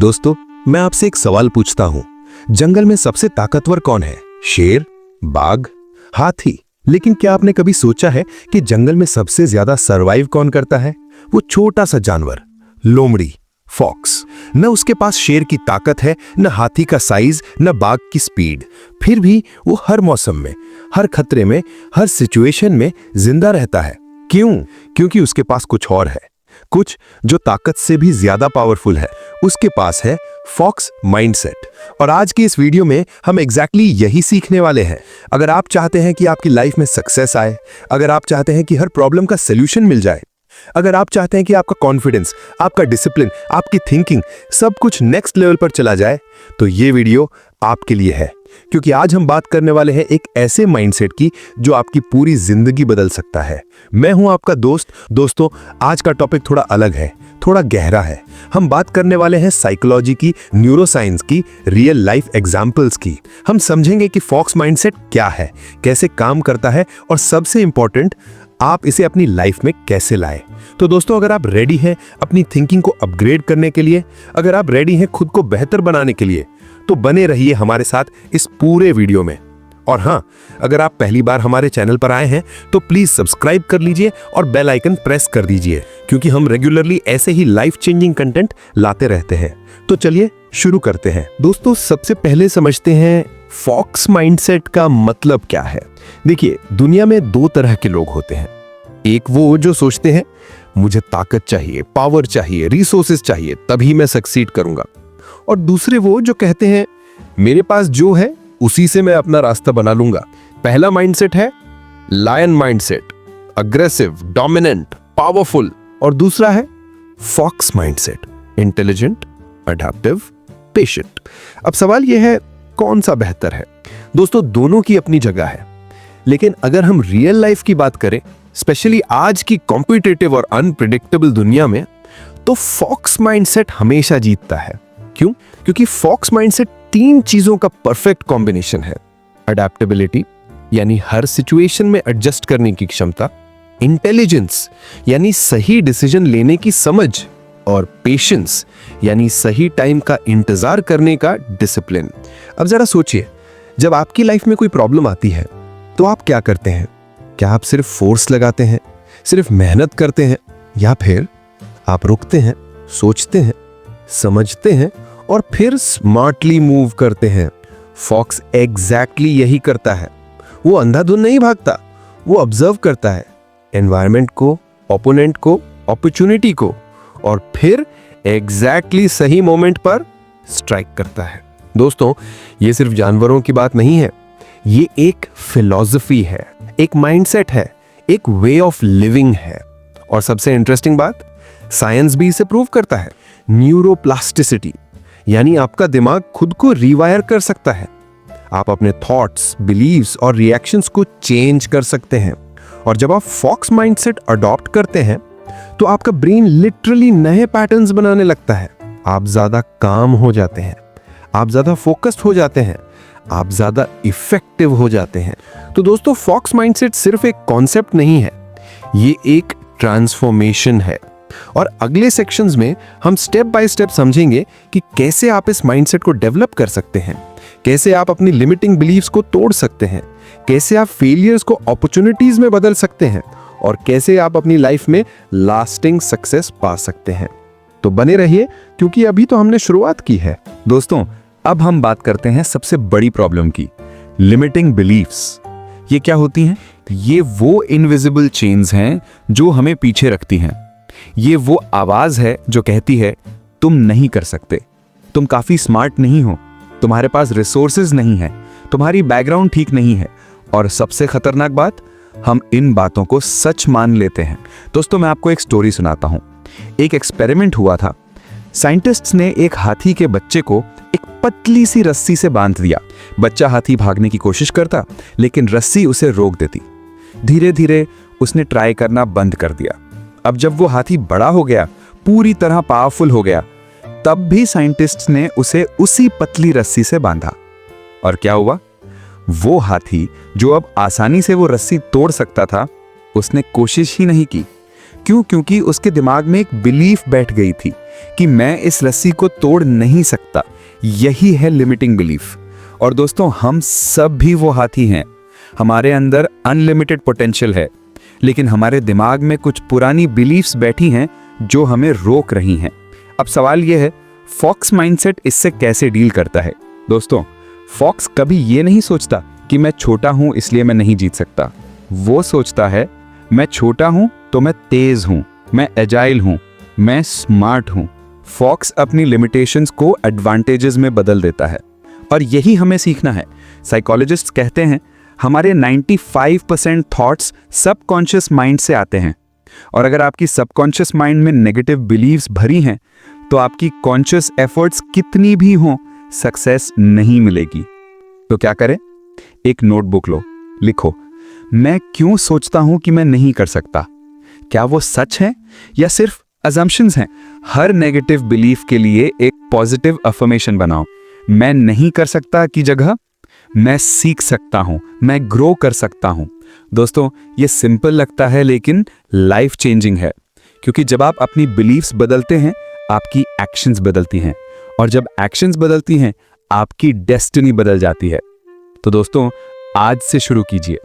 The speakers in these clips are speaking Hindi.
दोस्तों, मैं आपसे एक सवाल पूछता हूं। जंगल में सबसे ताकतवर कौन है? शेर, बाघ, हाथी? लेकिन क्या आपने कभी सोचा है कि जंगल में सबसे ज्यादा सरवाइव कौन करता है? वो छोटा सा जानवर, लोमड़ी, फॉक्स। न उसके पास शेर की ताकत है, न हाथी का साइज, न बाघ की स्पीड। फिर भी वो हर मौसम में, हर खतरे में, हर सिचुएशन में जिंदा रहता है। क्यों? क्योंकि उसके पास कुछ और है, कुछ जो ताकत से भी ज्यादा पावरफुल है। उसके पास है फॉक्स माइंडसेट। और आज की इस वीडियो में हम एग्जैक्टली यही सीखने वाले हैं। अगर आप चाहते हैं कि आपकी लाइफ में सक्सेस आए, अगर आप चाहते हैं कि हर प्रॉब्लम का सोल्यूशन मिल जाए, अगर आप चाहते हैं कि आपका कॉन्फिडेंस, आपका डिसिप्लिन, आपकी थिंकिंग सब कुछ नेक्स्ट लेवल पर चला जाए, तो ये वीडियो आपके लिए है। क्योंकि आज हम बात करने वाले हैं एक ऐसे माइंडसेट की जो आपकी पूरी जिंदगी बदल सकता है। मैं हूं आपका दोस्त। दोस्तों, आज का टॉपिक थोड़ा अलग है, थोड़ा गहरा है। हम बात करने वाले हैं साइकोलॉजी की, न्यूरोसाइंस की, रियल लाइफ एग्जाम्पल्स की। हम समझेंगे कि फॉक्स माइंडसेट क्या है, कैसे काम करता है, और सबसे इंपॉर्टेंट, आप इसे अपनी लाइफ में कैसे लाए। तो दोस्तों, अगर आप रेडी हैं अपनी थिंकिंग को अपग्रेड करने के लिए, अगर आप रेडी हैं खुद को बेहतर बनाने के लिए, तो बने रहिए हमारे साथ इस पूरे वीडियो में। और हां, अगर आप पहली बार हमारे चैनल पर आए हैं तो प्लीज सब्सक्राइब कर लीजिए और बेल आइकन प्रेस कर दीजिए, क्योंकि हम रेगुलरली ऐसे ही लाइफ चेंजिंग कंटेंट लाते रहते हैं। तो चलिए शुरू करते हैं। दोस्तों, सबसे पहले समझते हैं फॉक्स माइंडसेट का मतलब क्या है। देखिए, दुनिया में दो तरह के लोग होते हैं। एक वो जो सोचते हैं मुझे ताकत चाहिए, पावर चाहिए, रिसोर्सेज चाहिए, तभी मैं सक्सीड करूंगा। और दूसरे वो जो कहते हैं मेरे पास जो है उसी से मैं अपना रास्ता बना लूंगा। पहला माइंडसेट है lion mindset, aggressive, dominant, powerful. और दूसरा है fox mindset, intelligent, adaptive, patient. अब सवाल यह है कौन सा बेहतर है। दोस्तों, दोनों की अपनी जगह है, लेकिन अगर हम रियल लाइफ की बात करें, स्पेशली आज की कॉम्पिटिटिव और अनप्रिडिक्टेबल दुनिया में, तो फॉक्स माइंडसेट हमेशा जीतता है। क्यों? क्योंकि फॉक्स माइंडसेट तीन चीजों का परफेक्ट कॉम्बिनेशन है। अडैप्टेबिलिटी यानी हर सिचुएशन में एडजस्ट करने की क्षमता, इंटेलिजेंस यानी सही डिसीजन लेने की समझ, और पेशेंस यानी सही टाइम का इंतजार करने का डिसिप्लिन। अब जरा सोचिए, जब आपकी लाइफ में कोई प्रॉब्लम आती है तो आप क्या करते हैं? क्या आप सिर्फ फोर्स लगाते हैं, सिर्फ मेहनत करते हैं, या फिर आप रुकते हैं, सोचते हैं, समझते हैं और फिर स्मार्टली मूव करते हैं? फॉक्स एग्जैक्टली यही करता है। वो अंधाधुंध नहीं भागता, वो ऑब्जर्व करता है एनवायरनमेंट को, ओपोनेंट को, अपॉर्चुनिटी को, और फिर एग्जैक्टली सही मोमेंट पर स्ट्राइक करता है। दोस्तों, ये सिर्फ जानवरों की बात नहीं है, ये एक फिलॉसफी है, एक माइंडसेट है, एक वे ऑफ लिविंग है। और सबसे इंटरेस्टिंग बात, साइंस भी इसे प्रूव करता है। न्यूरोप्लास्टिसिटी यानी आपका दिमाग खुद को रिवायर कर सकता है। आप अपने थॉट्स, बिलीव्स और रिएक्शंस को चेंज कर सकते हैं। और जब आप फॉक्स माइंडसेट अडॉप्ट करते हैं तो आपका ब्रेन लिटरली नए पैटर्न्स बनाने लगता है। आप ज्यादा काम हो जाते हैं, आप ज्यादा फोकस्ड हो जाते हैं, आप ज्यादा इफेक्टिव हो जाते हैं। तो दोस्तों, फॉक्स माइंडसेट सिर्फ एक कॉन्सेप्ट नहीं है, ये एक ट्रांसफॉर्मेशन है। और अगले सेक्शंस में हम स्टेप बाय स्टेप समझेंगे कि कैसे आप इस माइंडसेट को डेवलप कर सकते हैं, कैसे आप अपनी लिमिटिंग बिलीव्स को तोड़ सकते हैं, कैसे आप फेलियर्स को अपॉर्चुनिटीज में बदल सकते हैं, और कैसे आप अपनी लाइफ में लास्टिंग सक्सेस पा सकते हैं। तो बने रहिए, क्योंकि अभी तो हमने शुरुआत की है। दोस्तों, अब हम बात करते हैं सबसे बड़ी प्रॉब्लम की, लिमिटिंग बिलीव्स। ये क्या होती हैं? ये वो इनविजिबल चेन्स हैं जो हमें पीछे रखती हैं। ये वो आवाज है जो कहती है तुम नहीं कर सकते, तुम काफी स्मार्ट नहीं हो, तुम्हारे पास रिसोर्सेज नहीं है, तुम्हारी बैकग्राउंड ठीक नहीं है। और सबसे खतरनाक बात, हम इन बातों को सच मान लेते हैं। दोस्तों, मैं आपको एक स्टोरी सुनाता हूं। एक एक्सपेरिमेंट हुआ था। साइंटिस्ट्स ने एक हाथी के बच्चे को एक पतली सी रस्सी से बांध दिया। बच्चा हाथी भागने की कोशिश करता, लेकिन रस्सी उसे रोक देती। धीरे धीरे उसने ट्राई करना बंद कर दिया। अब जब वो हाथी बड़ा हो गया, पूरी तरह पावरफुल हो गया, तब भी साइंटिस्ट्स ने उसे उसी पतली रस्सी से बांधा। और क्या हुआ? वो हाथी जो अब आसानी से वो रस्सी तोड़ सकता था, उसने कोशिश ही नहीं की। क्यों? क्योंकि उसके दिमाग में एक बिलीफ बैठ गई थी कि मैं इस रस्सी को तोड़ नहीं सकता। यही है लिमिटिंग बिलीफ। और दोस्तों, हम सब भी वो हाथी हैं। हमारे अंदर अनलिमिटेड पोटेंशियल है, लेकिन हमारे दिमाग में कुछ पुरानी बिलीफ्स बैठी हैं जो हमें रोक रही हैं। अब सवाल यह है, फॉक्स माइंडसेट इससे कैसे डील करता है? दोस्तों, फॉक्स कभी ये नहीं सोचता कि मैं छोटा हूं इसलिए मैं नहीं जीत सकता। वो सोचता है, मैं छोटा हूं तो मैं तेज हूं, मैं एजाइल हूं, मैं स्मार्ट हूं। फॉक्स अपनी लिमिटेशंस को एडवांटेजेस में बदल देता है, और यही हमें सीखना है। साइकोलॉजिस्ट्स कहते हैं हमारे 95% थॉट्स सबकॉन्शियस माइंड से आते हैं, और अगर आपकी सबकॉन्शियस माइंड में नेगेटिव बिलीव्स भरी हैं तो आपकी कॉन्शियस एफर्ट्स कितनी भी हों, सक्सेस नहीं मिलेगी। तो क्या करें? एक नोटबुक लो, लिखो, मैं क्यों सोचता हूं कि मैं नहीं कर सकता? क्या वो सच है या सिर्फ अजम्पशंस हैं? हर नेगेटिव बिलीफ के लिए एक पॉजिटिव अफर्मेशन बनाओ। मैं नहीं कर सकता की जगह मैं सीख सकता हूं, मैं ग्रो कर सकता हूं। दोस्तों, ये सिंपल लगता है लेकिन लाइफ चेंजिंग है, क्योंकि जब आप अपनी बिलीफ्स बदलते हैं, आपकी एक्शंस बदलती हैं, और जब एक्शंस बदलती हैं, आपकी डेस्टिनी बदल जाती है। तो दोस्तों, आज से शुरू कीजिए,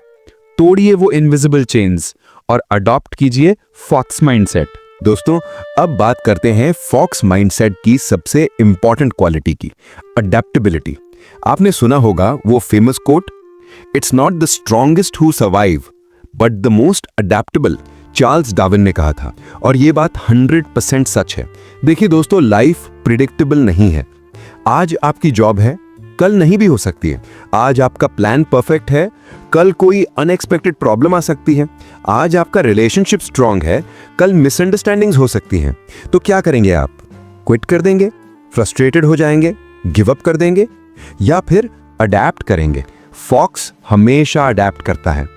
तोड़िए वो इनविजिबल चेन्स और अडॉप्ट कीजिए फॉक्स माइंडसेट। दोस्तों, अब बात करते हैं फॉक्स माइंडसेट की सबसे इंपॉर्टेंट क्वालिटी की, अडेप्टेबिलिटी। आपने सुना होगा वो famous quote, it's not the strongest who survive but the most adaptable. Charles Darwin ने कहा था, और ये बात 100% सच है। देखिए दोस्तों, लाइफ प्रिडिक्टेबल नहीं है। आज आपकी जॉब है, कल नहीं भी हो सकती है। आज आपका प्लान परफेक्ट है, कल कोई अनएक्सपेक्टेड प्रॉब्लम आ सकती है। आज आपका रिलेशनशिप स्ट्रांग है, कल मिसअंडरस्टैंडिंग्स हो सकती हैं। तो क्या करेंगे आप? क्विट कर देंगे, फ्रस्ट्रेटेड हो जाएंगे, गिव अप कर देंगे, या फिर अडैप्ट करेंगे? फॉक्स हमेशा अडैप्ट करता है।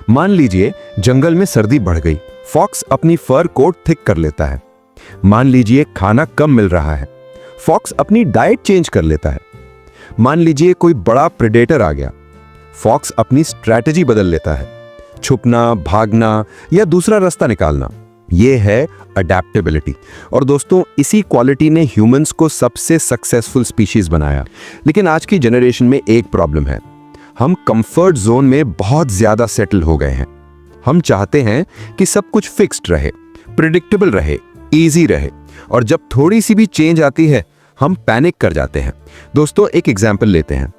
मान लीजिए जंगल में सर्दी बढ़ गई, फॉक्स अपनी फर कोट थिक कर लेता है। मान लीजिए खाना कम मिल रहा है, फॉक्स अपनी डाइट चेंज कर लेता है। मान लीजिए कोई बड़ा प्रेडेटर आ गया, फॉक्स अपनी स्ट्रैटेजी बदल लेता है, छुपना, भागना या दूसरा रास्ता निकालना। यह है अडेप्टेबिलिटी। और दोस्तों, इसी क्वालिटी ने ह्यूमंस को सबसे सक्सेसफुल स्पीशीज बनाया। लेकिन आज की जनरेशन में एक प्रॉब्लम है, हम कंफर्ट जोन में बहुत ज्यादा सेटल हो गए हैं। हम चाहते हैं कि सब कुछ फिक्स्ड रहे, प्रिडिक्टेबल रहे, इजी रहे, और जब थोड़ी सी भी चेंज आती है हम पैनिक कर जाते हैं। दोस्तों, एक एग्जांपल लेते हैं,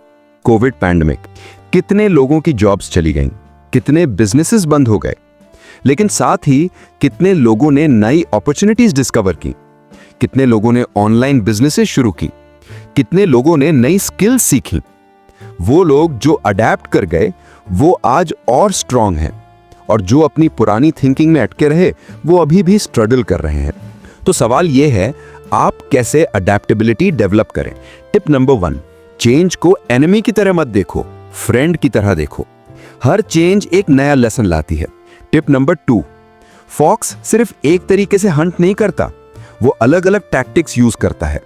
कोविड पैंडेमिक। कितने लोगों की जॉब्स चली गईं, कितने बिजनेसेस बंद हो गए, लेकिन साथ ही कितने लोगों ने नई अपॉर्चुनिटीज डिस्कवर की, कितने लोगों ने ऑनलाइन बिजनेसेस शुरू की, कितने लोगों ने नई स्किल्स सीखी। वो लोग जो अडेप्ट कर गए वो आज और स्ट्रांग हैं, और जो अपनी पुरानी थिंकिंग में अटके रहे वो अभी भी स्ट्रगल कर रहे हैं। तो सवाल यह है, आप कैसे अडेप्टेबिलिटी डेवलप करें? टिप नंबर 1, चेंज को एनिमी की तरह मत देखो, फ्रेंड की तरह देखो। हर चेंज एक नया लेसन लाती है। टिप नंबर 2, फॉक्स सिर्फ एक तरीके से हंट नहीं करता, वो अलग अलग टैक्टिक्स यूज करता है।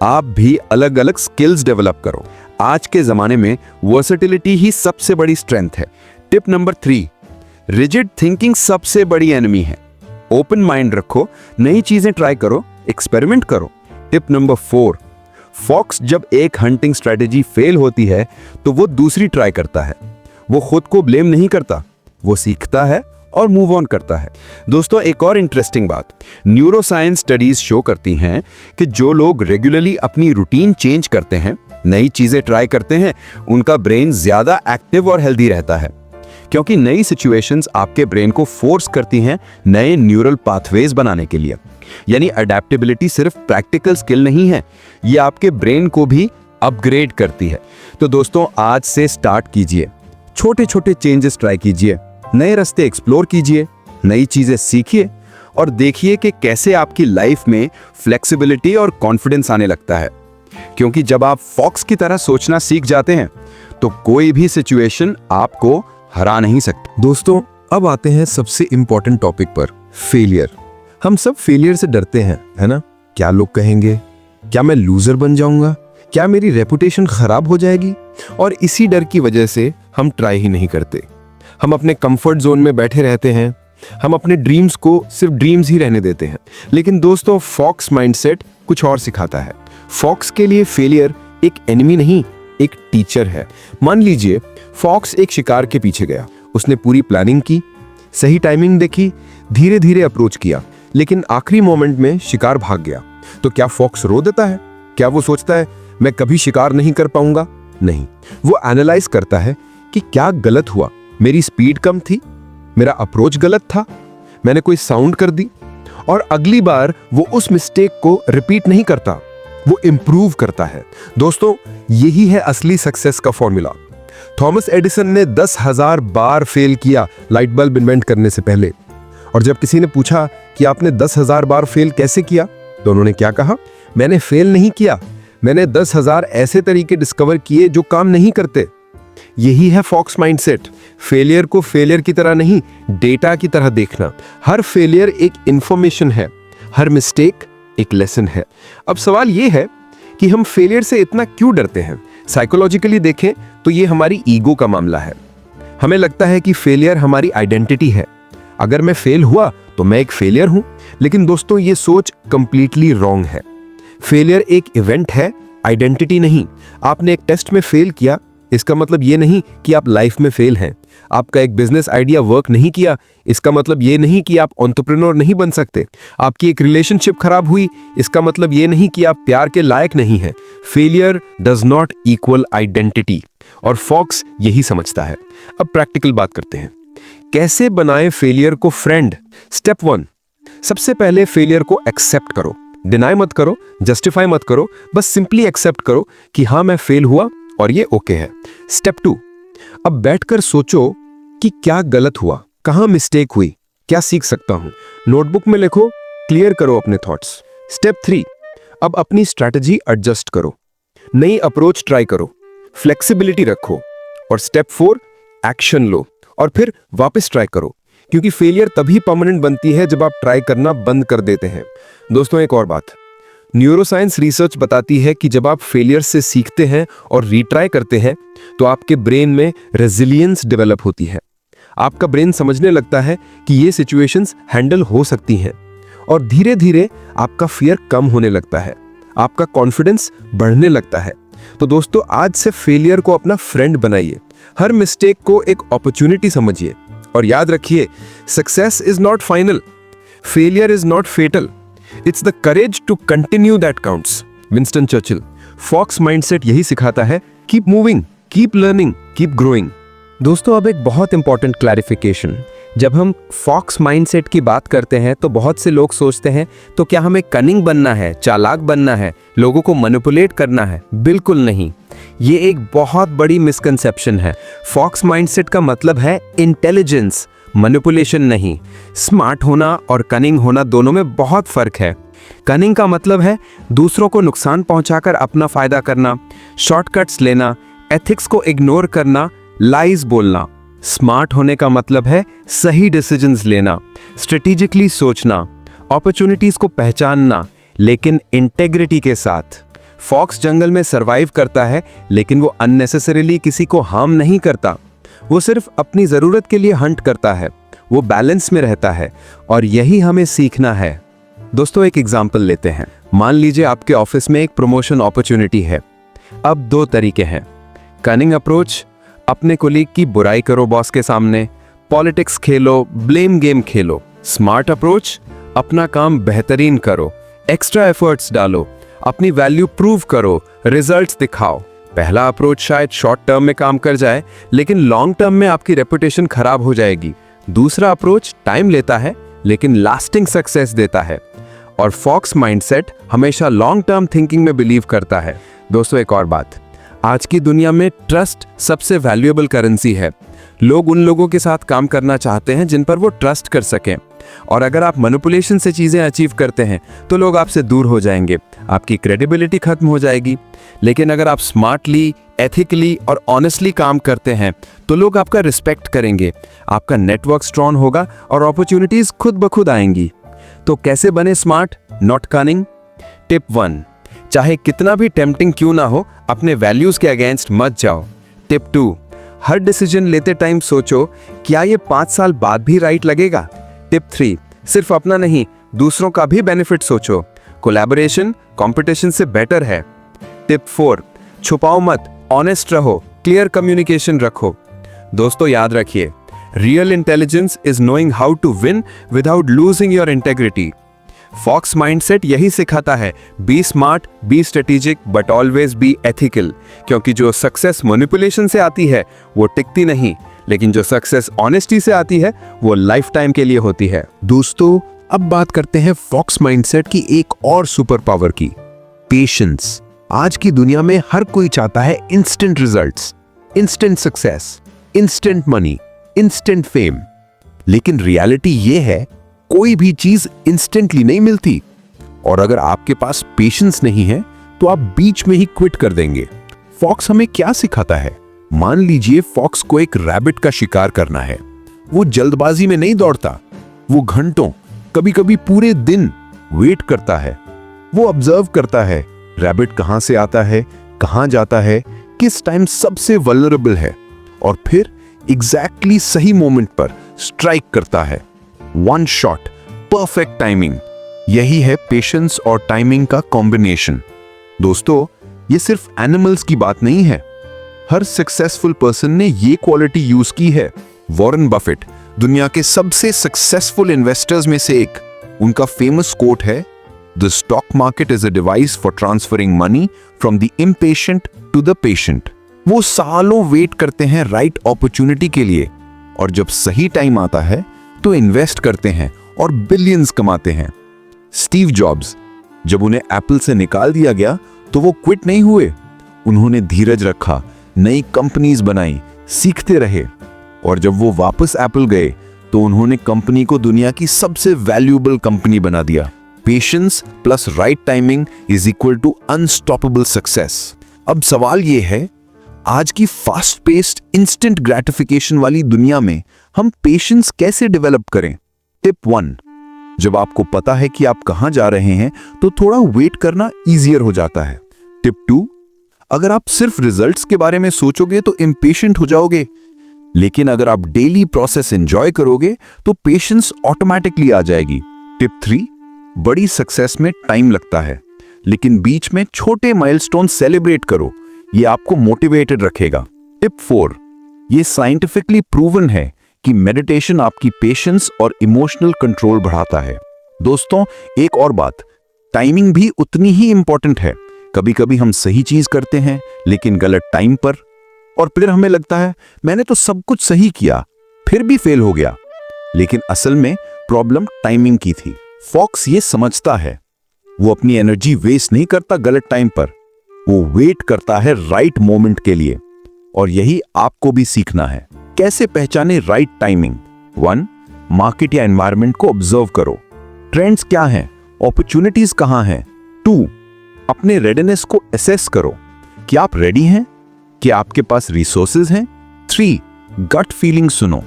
आप भी अलग अलग स्किल्स डेवलप करो। आज के जमाने में वर्सेटिलिटी ही सबसे बड़ी स्ट्रेंथ है। टिप नंबर 3, रिजिड थिंकिंग सबसे बड़ी एनिमी है। ओपन माइंड रखो, नई चीजें ट्राई करो, एक्सपेरिमेंट करो। टिप नंबर 4, फॉक्स जब एक हंटिंग स्ट्रेटेजी फेल होती है तो वो दूसरी ट्राई करता है। वो खुद को ब्लेम नहीं करता, वो सीखता है और मूव ऑन करता है। दोस्तों, एक और इंटरेस्टिंग बात, न्यूरोसाइंस स्टडीज शो करती हैं कि जो लोग रेगुलरली अपनी रूटीन चेंज करते हैं, नई चीजें ट्राई करते हैं, उनका ब्रेन ज्यादा एक्टिव और हेल्दी रहता है, क्योंकि नई सिचुएशंस आपके ब्रेन को फोर्स करती हैं नए न्यूरल पाथवेज बनाने के लिए। यानी अडेप्टेबिलिटी सिर्फ प्रैक्टिकल स्किल नहीं है, ये आपके ब्रेन को भी अपग्रेड करती है। तो दोस्तों, आज से स्टार्ट कीजिए, छोटे छोटे चेंजेस ट्राई कीजिए, नए रास्ते एक्सप्लोर कीजिए, नई चीजें सीखिए, और देखिए कि कैसे आपकी लाइफ में फ्लेक्सिबिलिटी और कॉन्फिडेंस आने लगता है। क्योंकि जब आप फॉक्स की तरह सोचना सीख जाते हैं तो कोई भी सिचुएशन आपको हरा नहीं सकती। दोस्तों, अब आते हैं सबसे इंपॉर्टेंट टॉपिक पर, फेलियर। हम सब फेलियर से डरते हैं, है ना? क्या लोग कहेंगे, क्या मैं लूजर बन जाऊंगा, क्या मेरी रेपुटेशन खराब हो जाएगी? और इसी डर की वजह से हम ट्राई ही नहीं करते। हम अपने कंफर्ट जोन में बैठे रहते हैं, हम अपने ड्रीम्स को सिर्फ ड्रीम्स ही रहने देते हैं। लेकिन दोस्तों, फॉक्स माइंडसेट कुछ और सिखाता है। फॉक्स के लिए फेलियर एक एनिमी नहीं, एक टीचर है। मान लीजिए फॉक्स एक शिकार के पीछे गया। उसने पूरी प्लानिंग की, सही टाइमिंग देखी, धीरे धीरे अप्रोच किया, लेकिन आखिरी मोमेंट में शिकार भाग गया। तो क्या फॉक्स रो देता है? क्या वो सोचता है मैं कभी शिकार नहीं कर पाऊंगा? नहीं, वो एनालाइज करता है कि क्या गलत हुआ। मेरी स्पीड कम थी, मेरा अप्रोच गलत था, मैंने कोई साउंड कर दी। और अगली बार वो उस मिस्टेक को रिपीट नहीं करता, वो इंप्रूव करता है। दोस्तों, यही है असली सक्सेस का फॉर्मूला। थॉमस एडिसन ने 10,000 बार फेल किया लाइट बल्ब इन्वेंट करने से पहले। और जब किसी ने पूछा कि आपने 10,000 बार फेल कैसे किया, तो उन्होंने क्या कहा? मैंने फेल नहीं किया, मैंने 10,000 ऐसे तरीके डिस्कवर किए जो काम नहीं करते। यही है फॉक्स माइंडसेट। फेलियर को फेलियर की तरह नहीं, डेटा की तरह देखना। हर फेलियर एक इंफॉर्मेशन है, हर मिस्टेक एक लेसन है। अब सवाल यह है कि हम फेलियर से इतना क्यों डरते हैं? साइकोलॉजिकली देखें तो ये हमारी ईगो का मामला है। हमें लगता है कि फेलियर हमारी आइडेंटिटी है। अगर मैं फेल हुआ तो मैं एक फेलियर हूं। लेकिन दोस्तों, ये सोच कंप्लीटली रॉन्ग है। फेलियर एक इवेंट है, आइडेंटिटी नहीं। आपने एक टेस्ट में फेल किया, इसका मतलब ये नहीं कि आप लाइफ में फेल हैं। आपका एक बिजनेस आइडिया वर्क नहीं किया, इसका मतलब ये नहीं कि आप एंटरप्रेन्योर नहीं बन सकते। आपकी एक रिलेशनशिप खराब हुई, इसका मतलब ये नहीं कि आप प्यार के लायक नहीं हैं। Failure does not equal identity, और फॉक्स यही समझता है। अब प्रैक्टिकल बात करते हैं, कैसे बनाएं फेलियर को फ्रेंड। स्टेप 1, सबसे पहले फेलियर को एक्सेप्ट करो। डिनाई मत करो, जस्टिफाई मत करो, बस सिंपली एक्सेप्ट करो कि हाँ, मैं फेल हुआ और ये ओके है। स्टेप 2, अब बैठकर सोचो कि क्या गलत हुआ, कहां मिस्टेक हुई, क्या सीख सकता हूं। नोटबुक में लिखो, क्लियर करो अपने थॉट्स। स्टेप 3, अब अपनी स्ट्रैटेजी एडजस्ट करो, नई अप्रोच ट्राई करो, फ्लेक्सिबिलिटी रखो। और स्टेप 4, एक्शन लो और फिर वापस ट्राई करो, क्योंकि फेलियर तभी परमानेंट बनती है जब आप ट्राई करना बंद कर देते हैं। दोस्तों, एक और बात, न्यूरोसाइंस रिसर्च बताती है कि जब आप फेलियर से सीखते हैं और रीट्राई करते हैं तो आपके ब्रेन में रेजिलियंस डेवलप होती है। आपका ब्रेन समझने लगता है कि ये सिचुएशंस हैंडल हो सकती हैं, और धीरे धीरे आपका फियर कम होने लगता है, आपका कॉन्फिडेंस बढ़ने लगता है। तो दोस्तों, आज से फेलियर को अपना फ्रेंड बनाइए। हर मिस्टेक को एक अपॉर्चुनिटी समझिए, और याद रखिए, success is not final, failure is not fatal, it's the courage to continue that counts. Winston Churchill. Fox mindset यही सिखाता है, keep moving, keep learning, keep growing. दोस्तों, अब एक बहुत इंपॉर्टेंट क्लैरिफिकेशन। जब हम फॉक्स माइंडसेट की बात करते हैं तो बहुत से लोग सोचते हैं तो क्या हमें कनिंग बनना है, चालाक बनना है, लोगों को मैनिपुलेट करना है? बिल्कुल नहीं, ये एक बहुत बड़ी मिसकंसेप्शन है। फॉक्स माइंडसेट का मतलब है इंटेलिजेंस, मैनिपुलेशन नहीं। स्मार्ट होना और कनिंग होना दोनों में बहुत फर्क है। कनिंग का मतलब है दूसरों को नुकसान पहुंचाकर अपना फायदा करना, शॉर्टकट्स लेना, एथिक्स को इग्नोर करना, लाइज बोलना। स्मार्ट होने का मतलब है सही डिसीजंस लेना, स्ट्रेटेजिकली सोचना, अपॉर्चुनिटीज को पहचानना, लेकिन इंटेग्रिटी के साथ। फॉक्स जंगल में सरवाइव करता है, लेकिन वो अननेसेसरीली किसी को हार्म नहीं करता। वो सिर्फ अपनी जरूरत के लिए हंट करता है, वो बैलेंस में रहता है, और यही हमें सीखना है। दोस्तों, एक एग्जाम्पल लेते हैं। मान लीजिए आपके ऑफिस में एक प्रमोशन अपॉर्चुनिटी है। अब 2 तरीके हैं, कनिंग अप्रोच, अपने कोलीग की बुराई करो बॉस के सामने, पॉलिटिक्स खेलो, ब्लेम गेम खेलो। स्मार्ट अप्रोच, अपना काम बेहतरीन करो, एक्स्ट्रा एफर्ट्स डालो, अपनी वैल्यू प्रूव करो, रिजल्ट्स दिखाओ। पहला अप्रोच शायद शॉर्ट टर्म में काम कर जाए, लेकिन लॉन्ग टर्म में आपकी रेपुटेशन खराब हो जाएगी। दूसरा अप्रोच टाइम लेता है, लेकिन लास्टिंग सक्सेस देता है। और फॉक्स माइंडसेट हमेशा लॉन्ग टर्म थिंकिंग में बिलीव करता है। दोस्तों, एक और बात, आज की दुनिया में ट्रस्ट सबसे वैल्यूएबल करेंसी है। लोग उन लोगों के साथ काम करना चाहते हैं जिन पर वो ट्रस्ट कर सकें, और अगर आप मैनिपुलेशन से चीजें अचीव करते हैं तो लोग आपसे दूर हो जाएंगे, आपकी क्रेडिबिलिटी खत्म हो जाएगी। लेकिन अगर आप स्मार्टली, एथिकली और ऑनेस्टली काम करते हैं तो लोग आपका रिस्पेक्ट करेंगे, आपका नेटवर्क स्ट्रॉन्ग होगा और अपॉर्चुनिटीज खुद ब खुद आएंगी। तो कैसे बने स्मार्ट, नॉट कनिंग? टिप 1, चाहे कितना भी टेम्पटिंग क्यों ना हो, अपने वैल्यूज के अगेंस्ट मत जाओ। टिप 2, हर डिसीजन लेते टाइम सोचो, क्या ये 5 साल बाद भी राइट लगेगा? टिप 3, सिर्फ अपना नहीं, दूसरों का भी बेनिफिट सोचो। कोलैबोरेशन कंपटीशन से बेटर है। टिप 4, छुपाओ मत, ऑनेस्ट रहो, क्लियर कम्युनिकेशन रखो। दोस्तों याद रखिए, real intelligence is knowing how to win without losing your integrity. Fox mindset यही सिखाता है, be smart, be strategic, but always be ethical. क्योंकि जो सक्सेस मैनिपुलेशन से आती है वो टिकती नहीं, लेकिन जो सक्सेस ऑनेस्टी से आती है वो लाइफ टाइम के लिए होती है। दोस्तों अब बात करते हैं फॉक्स माइंडसेट की एक और सुपर पावर की, पेशेंस। आज की दुनिया में हर कोई चाहता है instant results, instant success, instant money, instant fame. लेकिन रियलिटी ये है, कोई भी चीज इंस्टेंटली नहीं मिलती। और अगर आपके पास पेशेंस नहीं है तो आप बीच में ही क्विट कर देंगे। फॉक्स हमें क्या सिखाता है? मान लीजिए फॉक्स को एक रैबिट का शिकार करना है। वो जल्दबाजी में नहीं दौड़ता, वो घंटों, कभी कभी पूरे दिन वेट करता है। वो ऑब्जर्व करता है रैबिट कहां से आता है, कहां जाता है, किस टाइम सबसे वल्नरेबल है, और फिर एग्जैक्टली सही मोमेंट पर स्ट्राइक करता है। One shot, perfect timing. यही है पेशेंस और टाइमिंग का कॉम्बिनेशन। दोस्तों ये सिर्फ एनिमल्स की बात नहीं है, हर सक्सेसफुल पर्सन ने ये क्वालिटी यूज की है। वॉरेन बफेट, दुनिया के सबसे सक्सेसफुल इन्वेस्टर्स में से एक, उनका फेमस कोट है, the stock market is a device for transferring money from the impatient to the patient. वो सालों वेट करते हैं राइट अपॉर्चुनिटी के लिए, और जब सही टाइम आता है तो इन्वेस्ट करते हैं और बिलियंस कमाते हैं। स्टीव जॉब्स, जब उन्हें एप्पल से निकाल दिया गया तो वो क्विट नहीं हुए। उन्होंने धीरज रखा, नई कंपनीज बनाई, सीखते रहे, और जब वो वापस एप्पल गए तो उन्होंने कंपनी को दुनिया की सबसे वैल्यूएबल कंपनी बना दिया। Patience plus right timing is equal to unstoppable success. अब सवाल ये है, आज की फास्ट पेस्ड इंस्टेंट ग्रेटिफिकेशन वाली दुनिया में हम पेशेंस कैसे डेवलप करें? टिप 1, जब आपको पता है कि आप कहां जा रहे हैं तो थोड़ा वेट करना इजियर हो जाता है। टिप 2, अगर आप सिर्फ रिजल्ट्स के बारे में सोचोगे तो इम्पेशेंट हो जाओगे, लेकिन अगर आप डेली प्रोसेस एंजॉय करोगे तो पेशेंस ऑटोमेटिकली आ जाएगी। टिप 3, बड़ी सक्सेस में टाइम लगता है, लेकिन बीच में छोटे माइलस्टोन सेलिब्रेट करो, ये आपको मोटिवेटेड रखेगा। टिप 4, ये साइंटिफिकली प्रूवन है कि मेडिटेशन आपकी पेशेंस और इमोशनल कंट्रोल बढ़ाता है। दोस्तों एक और बात, टाइमिंग भी उतनी ही इंपॉर्टेंट है। कभी कभी हम सही चीज करते हैं लेकिन गलत टाइम पर, और फिर हमें लगता है मैंने तो सब कुछ सही किया फिर भी फेल हो गया, लेकिन असल में प्रॉब्लम टाइमिंग की थी। फॉक्स ये समझता है, वो अपनी एनर्जी वेस्ट नहीं करता गलत टाइम पर, वो वेट करता है राइट मोमेंट के लिए। और यही आपको भी सीखना है। कैसे पहचाने राइट टाइमिंग? 1, मार्केट या एनवायरनमेंट को ऑब्जर्व करो, ट्रेंड्स क्या हैं, अपॉर्चुनिटीज कहां हैं। 2, अपने रेडीनेस को असेस करो, क्या आप रेडी हैं, क्या आपके पास रिसोर्सेज हैं। 3, गट फीलिंग सुनो,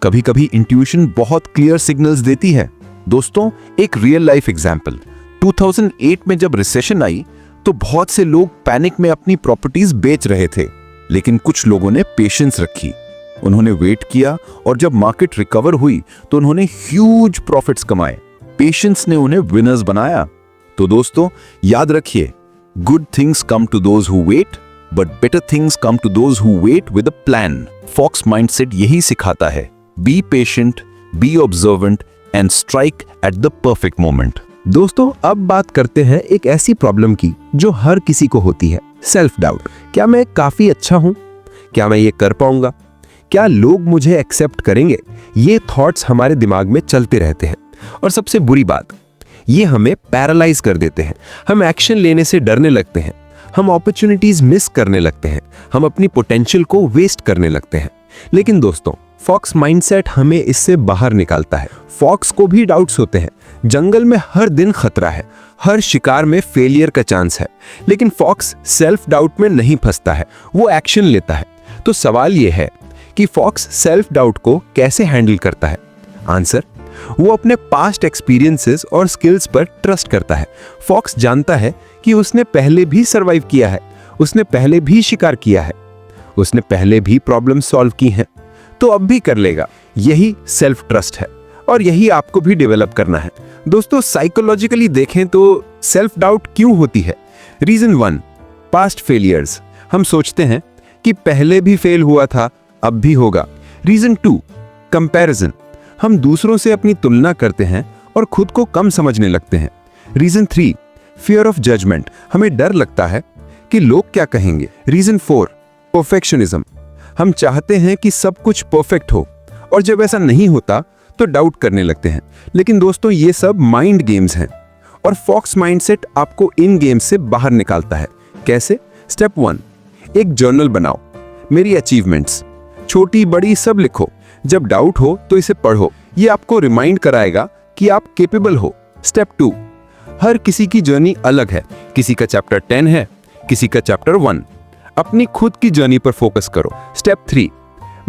कभी कभी इंट्यूशन बहुत क्लियर सिग्नल्स देती है। दोस्तों एक रियल लाइफ एग्जांपल, 2008 में जब रिसेशन आई तो बहुत से लोग पैनिक में अपनी प्रॉपर्टीज बेच रहे थे, लेकिन कुछ लोगों ने पेशेंस रखी, उन्होंने वेट किया, और जब मार्केट रिकवर हुई तो उन्होंने ह्यूज प्रॉफिट्स कमाए। पेशेंस ने उन्हें विनर्स बनाया। तो दोस्तों याद रखिए, good things come to those who wait, but better things come to those who wait with a plan. Fox mindset यही सिखाता है, be patient, be observant and strike at the perfect moment. दोस्तों अब बात करते हैं एक ऐसी प्रॉब्लम की जो हर किसी को होती है, सेल्फ डाउट। क्या मैं काफी अच्छा हूं? क्या मैं ये कर पाऊंगा? क्या लोग मुझे एक्सेप्ट करेंगे? ये थॉट्स हमारे दिमाग में चलते रहते हैं, और सबसे बुरी बात, ये हमें पैरालाइज कर देते हैं। हम एक्शन लेने से डरने लगते हैं, हम अपॉर्चुनिटीज मिस करने लगते हैं, हम अपनी पोटेंशियल को वेस्ट करने लगते हैं। लेकिन दोस्तों फॉक्स माइंडसेट हमें इससे बाहर निकालता है। फॉक्स को भी डाउट्स होते हैं, जंगल में हर दिन खतरा है, हर शिकार में फेलियर का चांस है, लेकिन फॉक्स सेल्फ डाउट में नहीं फंसता है, वो एक्शन लेता है। तो सवाल ये है कि फॉक्स सेल्फ डाउट को कैसे हैंडल करता है? आंसर, वो अपने पास्ट एक्सपीरियंसेस और स्किल्स पर ट्रस्ट करता है। फॉक्स जानता है कि उसने पहले भी सरवाइव किया है, उसने पहले भी शिकार किया है, उसने पहले भी प्रॉब्लम सॉल्व की है, तो अब भी कर लेगा। यही सेल्फ ट्रस्ट है। और यही आपको भी डेवलप करना है। दोस्तों, साइकोलॉजिकली देखें तो सेल्फ डाउट क्यों होती है? Reason 1, past failures. हम सोचते हैं कि पहले भी फेल हुआ था, अब भी होगा। Reason 2, comparison. हम दूसरों से अपनी तुलना करते हैं और खुद को कम समझने लगते हैं। Reason 3, fear of judgement. हमें डर लगता है कि लोग क्या कहेंगे। Reason 4, perfectionism. हम चाहते हैं कि सब कुछ परफेक्ट हो और जब ऐसा नहीं होता तो डाउट करने लगते हैं। लेकिन दोस्तों, ये सब माइंड गेम्स हैं और फॉक्स माइंडसेट आपको इन गेम्स से बाहर निकालता है। कैसे? स्टेप 1, एक जर्नल बनाओ। मेरी अचीवमेंट्स, छोटी बड़ी सब लिखो। जब डाउट हो तो इसे पढ़ो, ये आपको रिमाइंड कराएगा कि आप कैपेबल हो। स्टेप 2, हर किसी की जर्नी अलग है। किसी का चैप्टर 10 है, किसी का चैप्टर 1। अपनी खुद की जर्नी पर फोकस करो। स्टेप 3,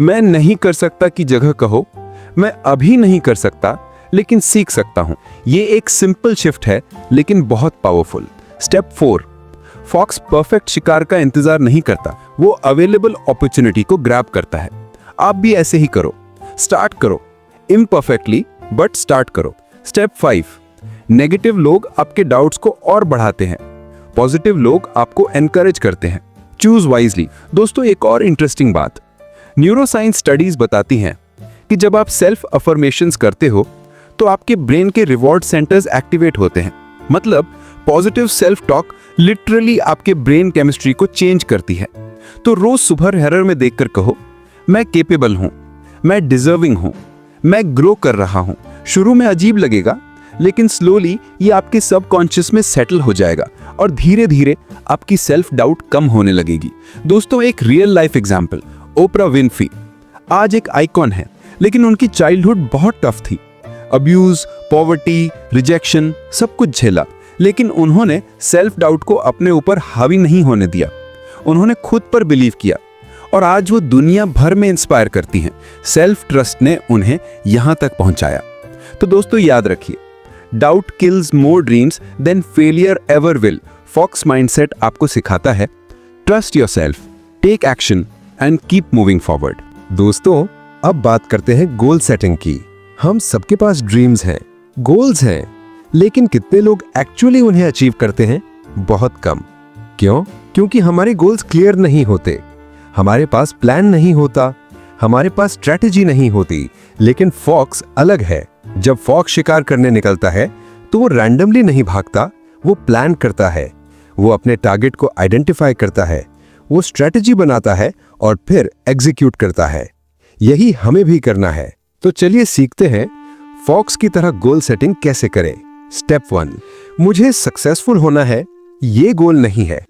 मैं नहीं कर सकता की जगह कहो मैं अभी नहीं कर सकता लेकिन सीख सकता हूं। ये एक सिंपल शिफ्ट है लेकिन बहुत पावरफुल। स्टेप 4, फॉक्स परफेक्ट शिकार का इंतजार नहीं करता, वो अवेलेबल अपॉर्चुनिटी को ग्रैब करता है। आप भी ऐसे ही करो, स्टार्ट करो इम्परफेक्टली बट स्टार्ट करो। स्टेप 5, नेगेटिव लोग आपके डाउट्स को और बढ़ाते हैं, पॉजिटिव लोग आपको एनकरेज करते हैं। Choose wisely. दोस्तों, एक और इंटरेस्टिंग बात, न्यूरोसाइंस स्टडीज बताती हैं कि जब आप सेल्फ अफर्मेशंस करते हो तो आपके ब्रेन के रिवॉर्ड सेंटर्स एक्टिवेट होते हैं। मतलब पॉजिटिव सेल्फ टॉक लिटरली आपके ब्रेन केमिस्ट्री को चेंज करती है। तो रोज सुबह मिरर में देखकर कहो, मैं कैपेबल हूं, मैं डिजर्विंग हूं, मैं ग्रो कर रहा हूं। शुरू में अजीब लगेगा लेकिन स्लोली ये आपके सबकॉन्शियस में सेटल हो जाएगा और धीरे धीरे आपकी सेल्फ डाउट कम होने लगेगी। दोस्तों, एक रियल लाइफ एग्जांपल, ओपरा विनफ्री आज एक आइकॉन है लेकिन उनकी चाइल्डहुड बहुत टफ थी। अब्यूज, पॉवर्टी, रिजेक्शन सब कुछ झेला, लेकिन उन्होंने सेल्फ डाउट को अपने ऊपर हावी नहीं होने दिया। उन्होंने खुद पर बिलीव किया और आज वो दुनिया भर में इंस्पायर करती हैं। सेल्फ ट्रस्ट ने उन्हें यहां तक पहुंचाया। तो दोस्तों, याद रखिए, doubt kills more dreams than failure ever will. Fox mindset आपको सिखाता है trust yourself, take action and keep moving forward. दोस्तों, अब बात करते हैं गोल सेटिंग की। हम सबके पास ड्रीम्स हैं, गोल्स हैं, लेकिन कितने लोग एक्चुअली उन्हें अचीव करते हैं? बहुत कम। क्यों? क्योंकि हमारे गोल्स क्लियर नहीं होते, हमारे पास प्लान नहीं होता, हमारे पास स्ट्रेटेजी नहीं होती। लेकिन फॉक्स अलग है। जब फॉक्स शिकार करने निकलता है तो वो रैंडमली नहीं भागता, वो प्लान करता है, वो अपने टारगेट को आइडेंटिफाई करता है, वो स्ट्रेटेजी बनाता है और फिर एग्जीक्यूट करता है। यही हमें भी करना है। तो चलिए सीखते हैं फॉक्स की तरह गोल सेटिंग कैसे करें। स्टेप 1, मुझे सक्सेसफुल होना है, ये गोल नहीं है।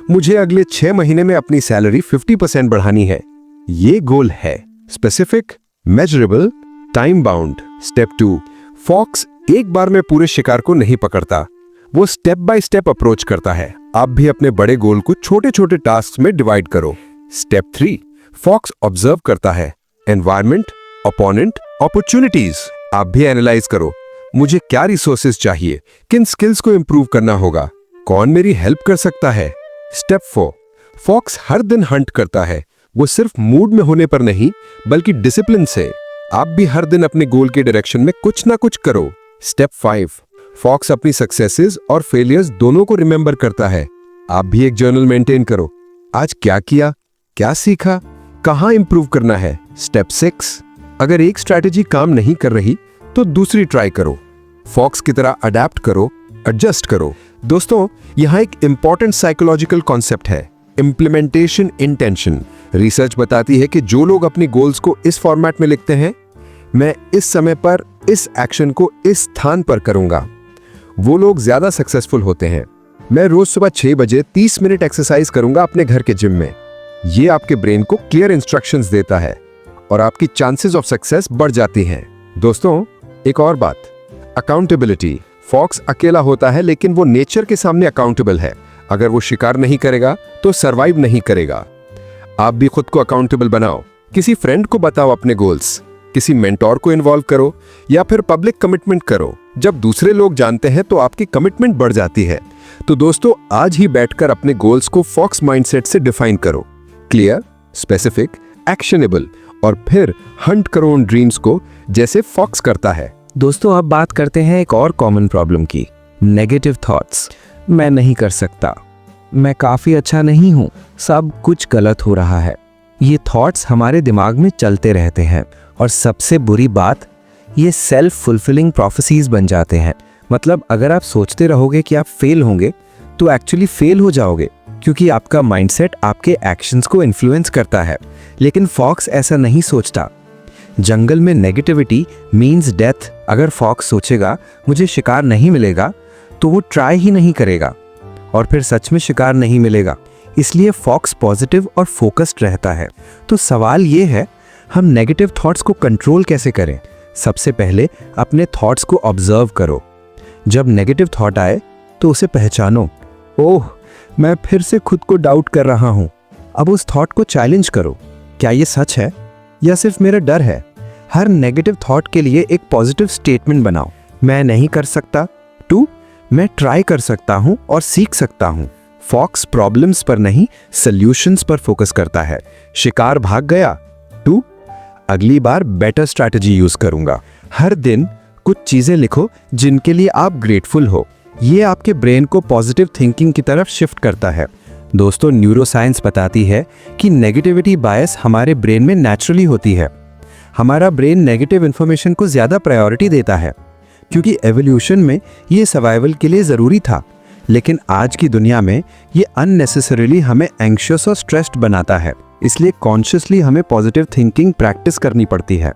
मुझे अगले 6 महीने में अपनी सैलरी 50% बढ़ानी है, ये गोल है। Specific, measurable, time bound. Step 2, fox एक बार में पूरे शिकार को नहीं पकड़ता, वो स्टेप बाय स्टेप अप्रोच करता है। आप भी अपने बड़े गोल को छोटे छोटे टास्क में डिवाइड करो। स्टेप 3, फॉक्स ऑब्जर्व करता है, एनवायरमेंट, अपोनेंट, अपॉर्चुनिटीज। आप भी एनालाइज करो, मुझे क्या रिसोर्सेज चाहिए, किन स्किल्स को इंप्रूव करना होगा, कौन मेरी हेल्प कर सकता है। स्टेप 4, फॉक्स हर दिन हंट करता है, वो सिर्फ मूड में होने पर नहीं बल्कि डिसिप्लिन से। आप भी हर दिन अपने गोल के डायरेक्शन में कुछ ना कुछ करो। स्टेप 5, फॉक्स अपनी सक्सेसेस और फेलियर्स दोनों को रिमेंबर करता है। आप भी एक जर्नल मेंटेन करो, आज क्या किया, क्या सीखा, कहां इंप्रूव करना है। स्टेप 6, अगर एक स्ट्रैटेजी काम नहीं कर रही तो दूसरी ट्राई करो, फॉक्स की तरह अडेप्ट करो, एडजस्ट करो। दोस्तों, यहां एक इंपॉर्टेंट साइकोलॉजिकल कॉन्सेप्ट है, इंप्लीमेंटेशन इंटेंशन। रिसर्च बताती है कि जो लोग अपनी गोल्स को इस फॉर्मेट में लिखते हैं, मैं इस समय पर इस एक्शन को इस स्थान पर करूंगा, वो लोग ज्यादा सक्सेसफुल होते हैं। मैं रोज सुबह 6 बजे 30 मिनट एक्सरसाइज करूंगा अपने घर के जिम में। ये आपके ब्रेन को क्लियर इंस्ट्रक्शंस देता है और आपकी चांसेस ऑफ सक्सेस बढ़ जाती हैं। दोस्तों, एक और बात, अकाउंटेबिलिटी। फॉक्स अकेला होता है लेकिन वो नेचर के सामने अकाउंटेबल है। अगर वो शिकार नहीं करेगा तो सरवाइव नहीं करेगा। आप भी खुद को अकाउंटेबल बनाओ, किसी फ्रेंड को बताओ अपने गोल्स, किसी मेंटोर को इन्वॉल्व करो या फिर पब्लिक कमिटमेंट करो। जब दूसरे लोग जानते हैं तो आपकी कमिटमेंट बढ़ जाती है। तो दोस्तों, आज ही बैठकर अपने गोल्स को फॉक्स माइंडसेट से डिफाइन करो, क्लियर, स्पेसिफिक, एक्शनेबल, और फिर हंट करो उन ड्रीम्स को जैसे फॉक्स करता है। दोस्तों अब बात करते हैं एक और कॉमन प्रॉब्लम की, नेगेटिव थॉट्स। मैं नहीं कर सकता, मैं काफ़ी अच्छा नहीं हूँ, सब कुछ गलत हो रहा है। ये थॉट्स हमारे दिमाग में चलते रहते हैं और सबसे बुरी बात, ये सेल्फ फुलफिलिंग प्रोफेसीज बन जाते हैं। मतलब अगर आप सोचते रहोगे कि आप फेल होंगे तो एक्चुअली फेल हो जाओगे, क्योंकि आपका माइंडसेट आपके एक्शंस को इन्फ्लुएंस करता है। लेकिन फॉक्स ऐसा नहीं सोचता। जंगल में नेगेटिविटी मीन्स डेथ। अगर फॉक्स सोचेगा मुझे शिकार नहीं मिलेगा तो वो ट्राई ही नहीं करेगा और फिर सच में शिकार नहीं मिलेगा। इसलिए फॉक्स पॉजिटिव और फोकस्ड रहता है। तो सवाल ये है, हम नेगेटिव थॉट्स को कंट्रोल कैसे करें? सबसे पहले अपने थॉट्स को ऑब्जर्व करो। जब नेगेटिव थॉट आए तो उसे पहचानो। ओह, मैं फिर से खुद को डाउट कर रहा हूं। अब उस थॉट को चैलेंज करो, क्या ये सच है या सिर्फ मेरा डर है? हर नेगेटिव थॉट के लिए एक पॉजिटिव स्टेटमेंट बनाओ। मैं नहीं कर सकता, टू मैं ट्राई कर सकता हूं और सीख सकता हूं। फॉक्स प्रॉब्लम्स पर नहीं, सॉल्यूशंस पर फोकस करता है। शिकार भाग गया, टू अगली बार बेटर स्ट्रैटेजी यूज करूंगा। हर दिन कुछ चीजें लिखो जिनके लिए आप ग्रेटफुल हो। ये आपके ब्रेन को पॉजिटिव थिंकिंग की तरफ शिफ्ट करता है। दोस्तों, न्यूरोसाइंस बताती है कि नेगेटिविटी बायस हमारे ब्रेन में नेचुरली होती है। हमारा ब्रेन नेगेटिव इंफॉर्मेशन को ज्यादा प्रायोरिटी देता है क्योंकि एवोल्यूशन में ये सर्वाइवल के लिए जरूरी था। लेकिन आज की दुनिया में ये अननेसेसरीली हमें एंग्शियस और स्ट्रेस्ड बनाता है। इसलिए कॉन्शियसली हमें पॉजिटिव थिंकिंग प्रैक्टिस करनी पड़ती है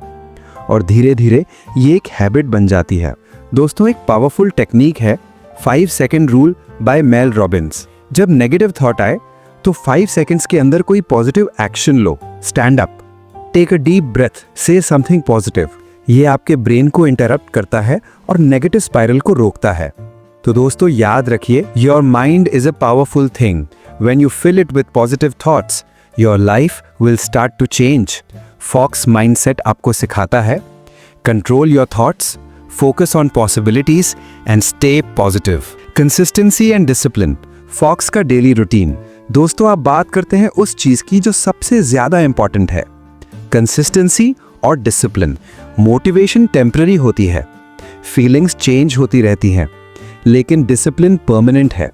और धीरे धीरे ये एक हैबिट बन जाती है। दोस्तों, एक पावरफुल टेक्निक है 5 second rule by Mel Robbins. जब नेगेटिव थॉट आए तो 5 सेकंड्स के अंदर कोई पॉजिटिव एक्शन लो। Stand up, take a deep breath, say something positive. ये आपके ब्रेन को इंटरप्ट करता है और नेगेटिव स्पाइरल को रोकता है। तो दोस्तों याद रखिए, your mind is a powerful thing. When you fill it with positive thoughts, your life will start to change. Fox mindset आपको सिखाता है, control your thoughts, focus on possibilities and stay positive. Consistency and discipline, fox का डेली रूटीन। दोस्तों, आप बात करते हैं उस चीज की जो सबसे ज्यादा इंपॉर्टेंट है, कंसिस्टेंसी और डिसिप्लिन। मोटिवेशन टेम्पररी होती है, फीलिंग्स चेंज होती रहती हैं, लेकिन डिसिप्लिन परमानेंट है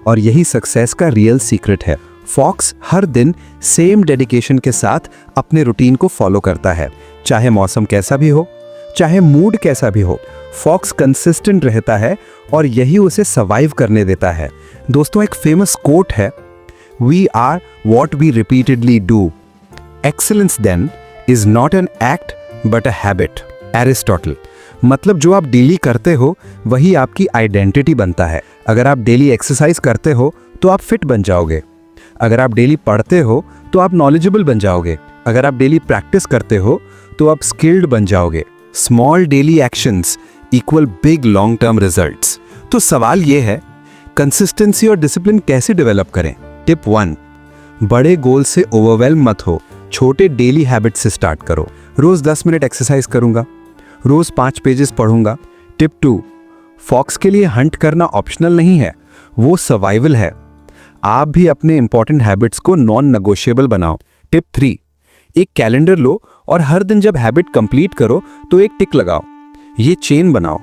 और यही सक्सेस का रियल सीक्रेट है। फॉक्स हर दिन सेम डेडिकेशन के साथ अपने रूटीन को फॉलो करता है, चाहे मौसम कैसा भी हो, चाहे मूड कैसा भी हो। फॉक्स कंसिस्टेंट रहता है और यही उसे सर्वाइव करने देता है। दोस्तों, एक फेमस कोट है, we are what we repeatedly do. Excellence then is not an act but a habit. Aristotle. मतलब जो आप डेली करते हो वही आपकी आइडेंटिटी बनता है। अगर आप डेली एक्सरसाइज करते हो तो आप फिट बन जाओगे। अगर आप डेली पढ़ते हो तो आप नॉलेजेबल बन जाओगे। अगर आप डेली प्रैक्टिस करते हो तो आप स्किल्ड बन जाओगे। Small daily actions equal big long term results. तो सवाल यह है, कंसिस्टेंसी और डिसिप्लिन कैसे डेवलप करें? टिप 1, बड़े गोल से ओवरवेल्म मत हो, छोटे डेली हैबिट से स्टार्ट करो। रोज 10 मिनट एक्सरसाइज करूंगा, रोज 5 पेजेस पढ़ूंगा। टिप 2, फॉक्स के लिए हंट करना ऑप्शनल नहीं है, वो सर्वाइवल है। आप भी अपने इंपॉर्टेंट हैबिट्स को नॉन नेगोशिएबल बनाओ। टिप 3, एक कैलेंडर लो और हर दिन जब हैबिट कंप्लीट करो तो एक टिक लगाओ। ये चेन बनाओ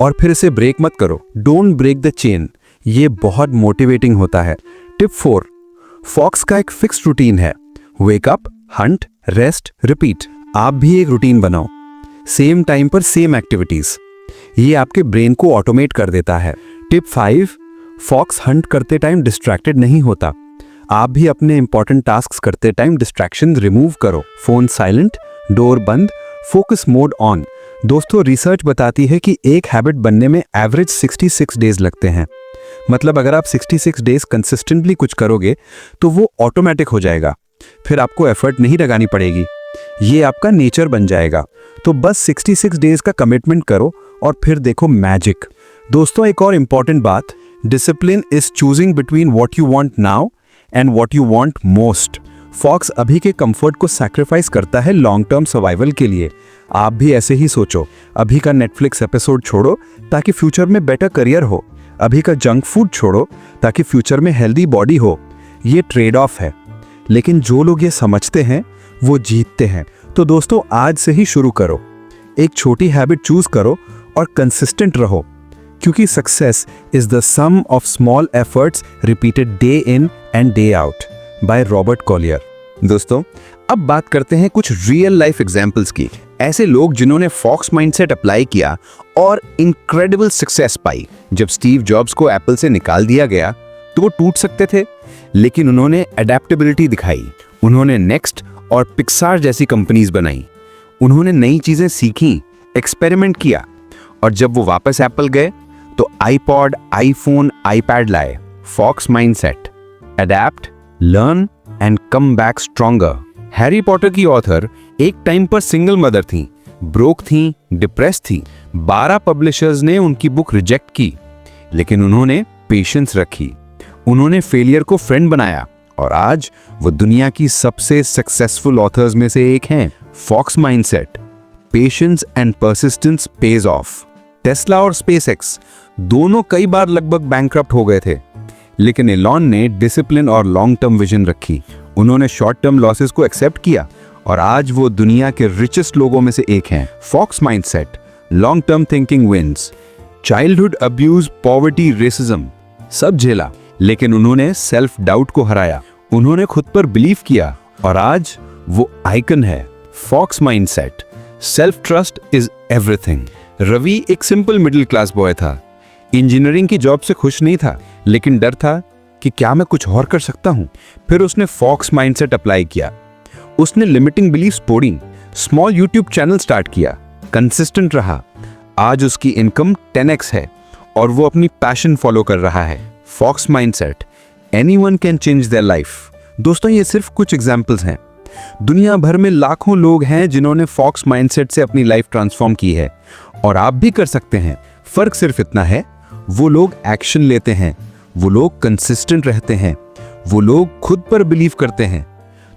और फिर इसे ब्रेक मत करो। डोंट ब्रेक द चेन, ये बहुत मोटिवेटिंग होता है। टिप 4, फॉक्स का एक फिक्स रूटीन है, wake up, Hunt, rest, repeat. आप भी एक रूटीन बनाओ, सेम टाइम पर सेम एक्टिविटीज। ये आपके ब्रेन को ऑटोमेट कर देता है। टिप 5, फॉक्स हंट करते टाइम डिस्ट्रैक्टेड नहीं होता। आप भी अपने इंपॉर्टेंट टास्क्स करते टाइम डिस्ट्रैक्शन रिमूव करो। फोन साइलेंट, डोर बंद, फोकस मोड ऑन। दोस्तों, रिसर्च बताती है कि एक हैबिट बनने में एवरेज 66 डेज लगते हैं। मतलब अगर आप 66 डेज कंसिस्टेंटली कुछ करोगे तो वो ऑटोमेटिक हो जाएगा, फिर आपको एफर्ट नहीं लगानी पड़ेगी, ये आपका नेचर बन जाएगा। तो बस 66 डेज का कमिटमेंट करो और फिर देखो मैजिक। दोस्तों, एक और इंपॉर्टेंट बात, discipline is choosing between what you want now and what you want most. Fox अभी के कंफर्ट को सैक्रिफाइस करता है लॉन्ग टर्म सर्वाइवल के लिए। आप भी ऐसे ही सोचो, अभी का नेटफ्लिक्स एपिसोड छोड़ो ताकि फ्यूचर में बेटर करियर हो, अभी का जंक फूड छोड़ो ताकि फ्यूचर में हेल्दी बॉडी हो। ये ट्रेड ऑफ है, लेकिन जो लोग ये समझते हैं वो जीतते हैं। तो दोस्तों, आज से ही शुरू करो, एक छोटी हैबिट चूज करो और कंसिस्टेंट रहो, क्योंकि success is the sum of small efforts repeated day in and day out by Robert Collier. दोस्तों, अब बात करते हैं कुछ रियल लाइफ एग्जाम्पल्स की। ऐसे लोग जिन्होंने फॉक्स माइंडसेट अप्लाई किया और इनक्रेडिबल सक्सेस पाई। जब स्टीव जॉब्स को एप्पल से निकाल दिया गया तो वो टूट सकते थे, लेकिन उन्होंने अडेप्टेबिलिटी दिखाई। उन्होंने नेक्स्ट और पिक्सार जैसी कंपनीज बनाई। उन्होंने नई चीजें सीखी, एक्सपेरिमेंट किया, और जब वो वापस एप्पल गए तो आईपॉड, आईफोन, आईपैड लाए। Fox mindset, adapt, learn and come back stronger. Harry Potter की ऑथर एक टाइम पर सिंगल मदर थी, ब्रोक थी, डिप्रेस थी। 12 पब्लिशर्स ने उनकी बुक रिजेक्ट की, लेकिन उन्होंने पेशेंस रखी। उन्होंने फेलियर को फ्रेंड बनाया और आज वो दुनिया की सबसे सक्सेसफुल ऑथर्स में से एक हैं। Fox mindset, patience and persistence pays off. Tesla और स्पेसएक्स दोनों कई बार लगभग बैंकरप्ट हो गए थे, लेकिन एलॉन ने डिसिप्लिन और लॉन्ग टर्म विजन रखी। उन्होंने शॉर्ट टर्म लॉसेस को एक्सेप्ट किया और आज वो दुनिया के रिचेस्ट लोगों में से एक हैं। Fox mindset, long term thinking wins. Childhood abuse, poverty, racism सब झेला, लेकिन उन्होंने सेल्फ डाउट को हराया। उन्होंने खुद पर बिलीव किया और आज वो आइकन है। Fox mindset, self trust is everything. Ravi एक सिंपल मिडिल क्लास बॉय था। इंजीनियरिंग की जॉब से खुश नहीं था, लेकिन डर था कि क्या मैं कुछ और कर सकता हूं। फिर उसने फॉक्स माइंडसेट अप्लाई किया। उसने लिमिटिंग बिलीफ्स तोड़ी, स्मॉल यूट्यूब चैनल स्टार्ट किया, कंसिस्टेंट रहा। आज उसकी इनकम 10x है और वो अपनी पैशन फॉलो कर रहा है। Fox mindset, anyone can change their life. दोस्तों, ये सिर्फ कुछ एग्जांपल्स हैं। दुनिया भर में लाखों लोग हैं जिन्होंने फॉक्स माइंडसेट से अपनी लाइफ ट्रांसफॉर्म की है, और आप भी कर सकते हैं। फर्क सिर्फ इतना है, वो लोग एक्शन लेते हैं, वो लोग कंसिस्टेंट रहते हैं, वो लोग खुद पर बिलीव करते हैं।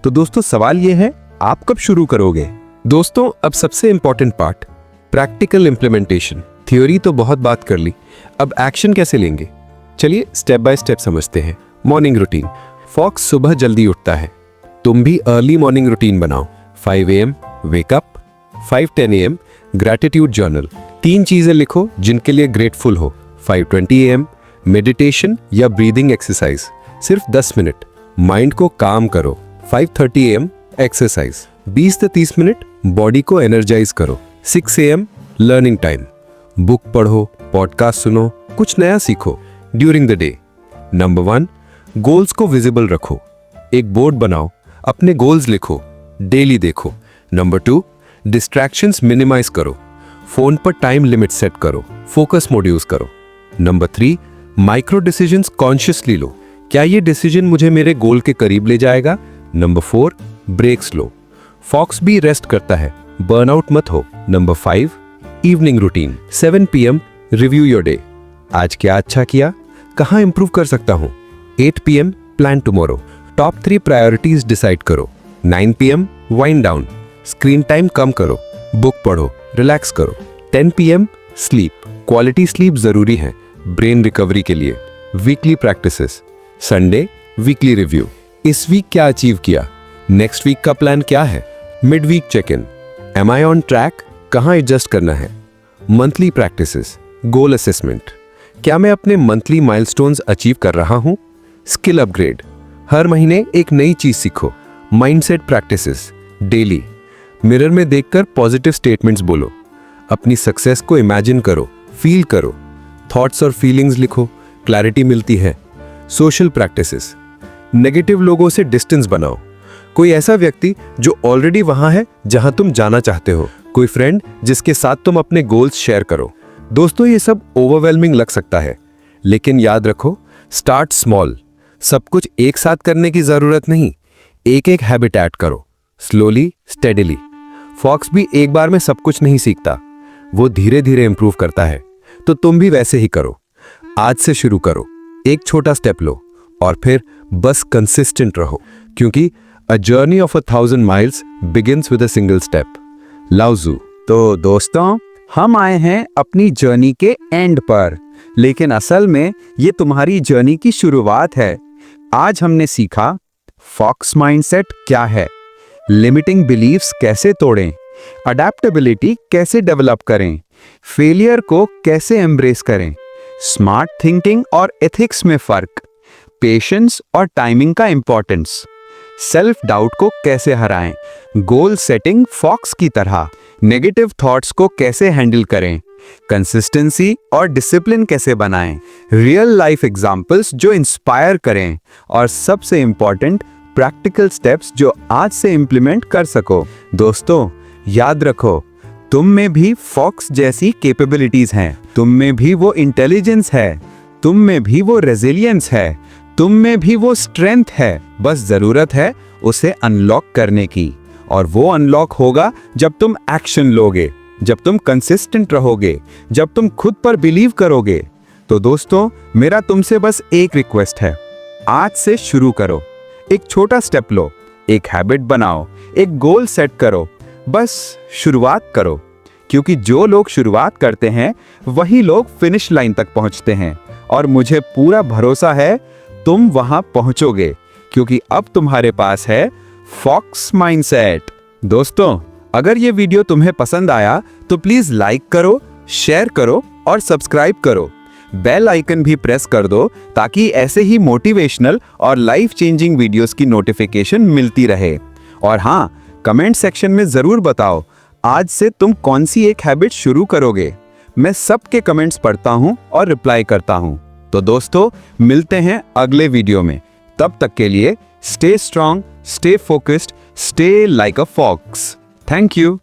तो दोस्तों, सवाल ये है, आप कब शुरू करोगे? दोस्तों, अब सबसे important part, practical implementation. Theory तो बहुत बात कर ली, अब एक्शन कैसे लेंगे? चलिए स्टेप बाय स्टेप समझते हैं। Morning routine. फॉक्स सुबह जल्दी उठता है, तुम भी अर्ली मॉर्निंग रूटीन बनाओ। 5 AM wake up, 5:10 AM gratitude journal. 3 चीजें लिखो जिनके लिए ग्रेटफुल हो। 5:20 AM मेडिटेशन या ब्रीदिंग एक्सरसाइज, सिर्फ 10 मिनट, माइंड को काम करो। 5:30 AM एक्सरसाइज, 20 से 30 मिनट बॉडी को एनर्जाइज करो। 6 AM लर्निंग टाइम, बुक पढ़ो, पॉडकास्ट सुनो, कुछ नया सीखो during the day. Number 1, goals को विजिबल रखो। एक बोर्ड बनाओ, अपने गोल्स लिखो, डेली देखो। नंबर 2, डिस्ट्रैक्शंस मिनिमाइज करो, फोन पर टाइम लिमिट सेट करो, फोकस मोड यूज करो। नंबर 3, माइक्रो डिसीजंस कॉन्शियसली लो, क्या ये डिसीजन मुझे मेरे गोल के करीब ले जाएगा? नंबर 4, ब्रेक्स लो, फॉक्स भी रेस्ट करता है, बर्नआउट मत हो। Number 5, evening routine. 7 PM review your day, आज क्या अच्छा किया, कहां इंप्रूव कर सकता हूं। 8 PM plan tomorrow, top 3 priorities decide करो। 9 PM wind down, screen time कम करो, बुक पढ़ो, रिलैक्स करो। 10 PM स्लीप, क्वालिटी स्लीप जरूरी है ब्रेन रिकवरी के लिए। Weekly practices, Sunday weekly review, इस वीक क्या अचीव किया, नेक्स्ट वीक का प्लान क्या है। Mid week check in, am I on track, कहां एडजस्ट करना है। मंथली प्रैक्टिसेस, गोल असेसमेंट, क्या मैं अपने मंथली माइलस्टोन्स अचीव कर रहा हूं। स्किल अपग्रेड, हर महीने एक नई चीज सीखो। माइंडसेट प्रैक्टिसेस, डेली मिरर में देखकर पॉजिटिव स्टेटमेंट्स बोलो, अपनी सक्सेस को इमेजिन करो, फील करो, थॉट्स और फीलिंग्स लिखो, क्लैरिटी मिलती है। सोशल प्रैक्टिसेस, नेगेटिव लोगों से डिस्टेंस बनाओ, कोई ऐसा व्यक्ति जो ऑलरेडी वहां है जहां तुम जाना चाहते हो, कोई फ्रेंड जिसके साथ तुम अपने गोल्स शेयर करो। दोस्तों, ये सब ओवरवेलमिंग लग सकता है, लेकिन याद रखो, स्टार्ट स्मॉल। सब कुछ एक साथ करने की जरूरत नहीं, एक एक हैबिट ऐड करो, स्लोली स्टेडिली। फॉक्स भी एक बार में सब कुछ नहीं सीखता, वो धीरे धीरे इंप्रूव करता है। तो तुम भी वैसे ही करो, आज से शुरू करो, एक छोटा स्टेप लो और फिर बस कंसिस्टेंट रहो, क्योंकि a journey of 1000 miles begins with a single step. Lao Tzu. तो दोस्तों, हम आए हैं अपनी जर्नी के एंड पर, लेकिन असल में ये तुम्हारी जर्नी की शुरुआत है। आज हमने सीखा फॉक्स माइंडसेट क्या है, लिमिटिंग बिलीफ्स कैसे तोड़ें, अडेप्टेबिलिटी कैसे डेवलप करें, फेलियर को कैसे एम्ब्रेस करें, स्मार्ट थिंकिंग और एथिक्स में फर्क, पेशेंस और टाइमिंग का इंपॉर्टेंस, सेल्फ डाउट को कैसे हराएं, गोल सेटिंग फॉक्स की तरह, नेगेटिव थॉट्स को कैसे हैंडल करें, कंसिस्टेंसी और डिसिप्लिन कैसे बनाएं, रियल लाइफ एग्जाम्पल्स जो इंस्पायर करें, और सबसे इंपॉर्टेंट प्रैक्टिकल स्टेप्स जो आज से इंप्लीमेंट कर सको। दोस्तों याद रखो, तुम में भी फॉक्स जैसी कैपेबिलिटीज हैं, तुम में भी वो इंटेलिजेंस है, तुम में भी वो रेजिलियंस है, तुम में भी वो स्ट्रेंथ है। बस जरूरत है उसे अनलॉक करने की, और वो अनलॉक होगा जब तुम एक्शन लोगे, जब तुम कंसिस्टेंट रहोगे, जब तुम खुद पर बिलीव करोगे। तो दोस्तों मेरा तुमसे बस एक रिक्वेस्ट है, आज से शुरू करो, एक छोटा स्टेप लो, एक हैबिट बनाओ, एक गोल सेट करो, बस शुरुआत करो। क्योंकि जो लोग शुरुआत करते हैं वही लोग फिनिश लाइन तक पहुंचते हैं, और मुझे पूरा भरोसा है तुम वहां पहुंचोगे, क्योंकि अब तुम्हारे पास है फॉक्स माइंडसेट। दोस्तों अगर ये वीडियो तुम्हें पसंद आया तो प्लीज लाइक करो, शेयर करो और सब्सक्राइब करो। बेल आइकन भी प्रेस कर दो ताकि ऐसे ही मोटिवेशनल और लाइफ चेंजिंग वीडियोस की नोटिफिकेशन मिलती रहे। और हाँ, कमेंट सेक्शन में जरूर बताओ आज से तुम कौन सी एक हैबिट शुरू करोगे। मैं सबके कमेंट्स पढ़ता हूं और रिप्लाई करता हूं। तो दोस्तों मिलते हैं अगले वीडियो में, तब तक के लिए stay strong, stay focused, stay like a fox. Thank you.